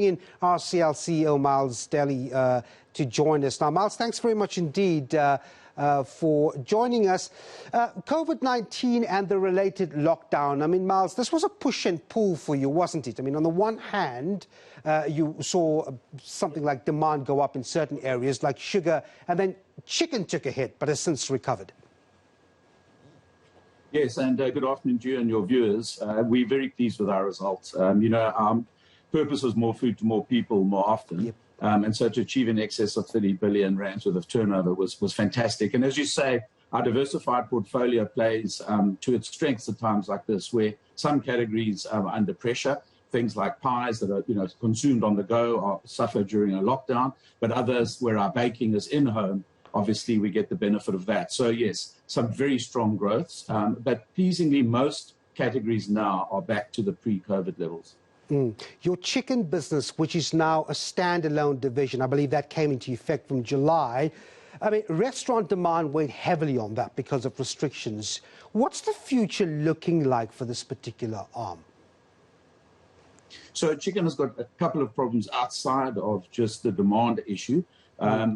In RCL CEO Miles Dally to join us. Now, Miles, thanks very much indeed for joining us. COVID-19 and the related lockdown. I mean, Miles, this was a push and pull for you, wasn't it? I mean, on the one hand, you saw something like demand go up in certain areas like sugar, and then chicken took a hit, but has since recovered. Yes, and good afternoon to you and your viewers. We're very pleased with our results. Our purpose was more food to more people more often. Yep. And so to achieve in excess of 30 billion rands worth of turnover was fantastic. And as you say, our diversified portfolio plays to its strengths at times like this, where some categories are under pressure. Things like pies that are consumed on the go or suffer during a lockdown, but others where our baking is in-home, obviously we get the benefit of that. So yes, some very strong growths, but pleasingly most categories now are back to the pre-COVID levels. Your chicken business, which is now a standalone division, I believe that came into effect from July. I mean, restaurant demand weighed heavily on that because of restrictions. What's the future looking like for this particular arm? So chicken has got a couple of problems outside of just the demand issue,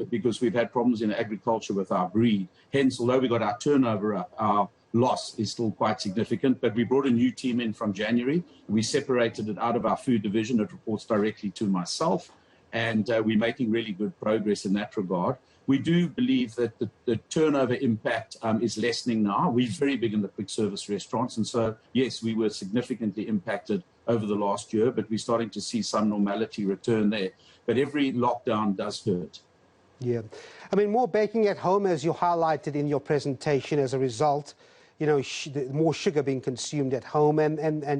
because we've had problems in agriculture with our breed. Hence, although we got our turnover up, our loss is still quite significant, but we brought a new team in from January. We separated it out of our food division. It reports directly to myself, and we're making really good progress in that regard. We do believe that the turnover impact is lessening now. We're very big in the quick service restaurants, and so, yes, we were significantly impacted over the last year, but we're starting to see some normality return there. But every lockdown does hurt. Yeah. I mean, more baking at home, as you highlighted in your presentation, as a result, more sugar being consumed at home. And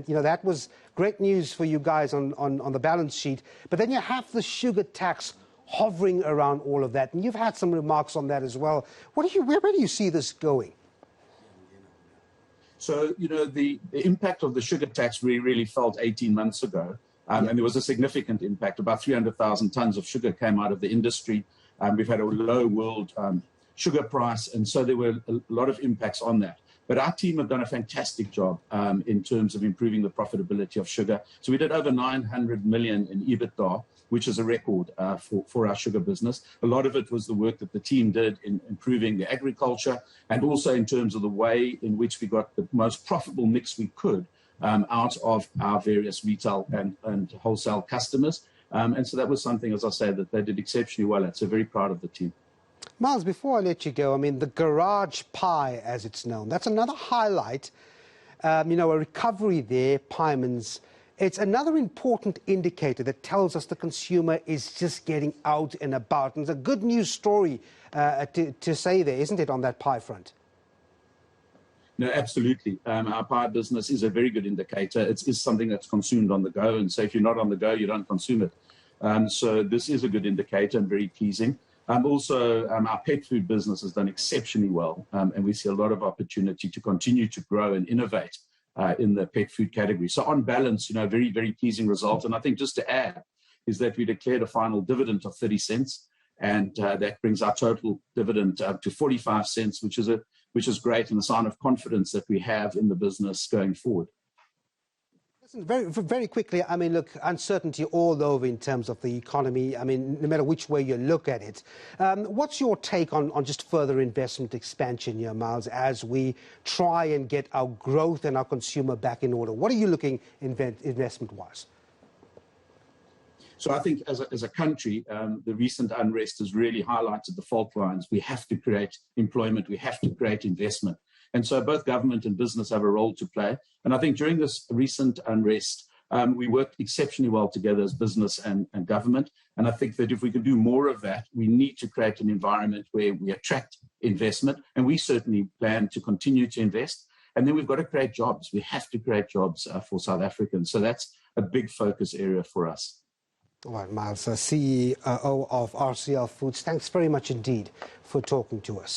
that was great news for you guys on the balance sheet. But then you have the sugar tax hovering around all of that. And you've had some remarks on that as well. Where do you see this going? So, the impact of the sugar tax we really felt 18 months ago. And there was a significant impact. About 300,000 tons of sugar came out of the industry. We've had a low world sugar price. And so there were a lot of impacts on that. But our team have done a fantastic job in terms of improving the profitability of sugar. So we did over 900 million in EBITDA, which is a record for our sugar business. A lot of it was the work that the team did in improving the agriculture, and also in terms of the way in which we got the most profitable mix we could out of our various retail and wholesale customers. And so that was something, as I said, that they did exceptionally well at. So very proud of the team. Miles, before I let you go, I mean, the garage pie, as it's known, that's another highlight. A recovery there, Pieman's. It's another important indicator that tells us the consumer is just getting out and about. And it's a good news story to say there, isn't it, on that pie front? No, absolutely. Our pie business is a very good indicator. It is something that's consumed on the go. And so if you're not on the go, you don't consume it. So this is a good indicator and very pleasing. Also, our pet food business has done exceptionally well. And we see a lot of opportunity to continue to grow and innovate in the pet food category. So on balance, very, very pleasing result. And I think just to add is that we declared a final dividend of 30 cents. And that brings our total dividend up to 45 cents, which is great and a sign of confidence that we have in the business going forward. Listen, very quickly, I mean, look, uncertainty all over in terms of the economy. I mean, no matter which way you look at it. What's your take on just further investment expansion here, Miles, as we try and get our growth and our consumer back in order? What are you looking investment-wise? So I think as a country, the recent unrest has really highlighted the fault lines. We have to create employment. We have to create investment. And so both government and business have a role to play. And I think during this recent unrest, we worked exceptionally well together as business and government. And I think that if we can do more of that, we need to create an environment where we attract investment. And we certainly plan to continue to invest. And then we've got to create jobs. We have to create jobs for South Africans. So that's a big focus area for us. All right, Miles, CEO of RCL Foods, thanks very much indeed for talking to us.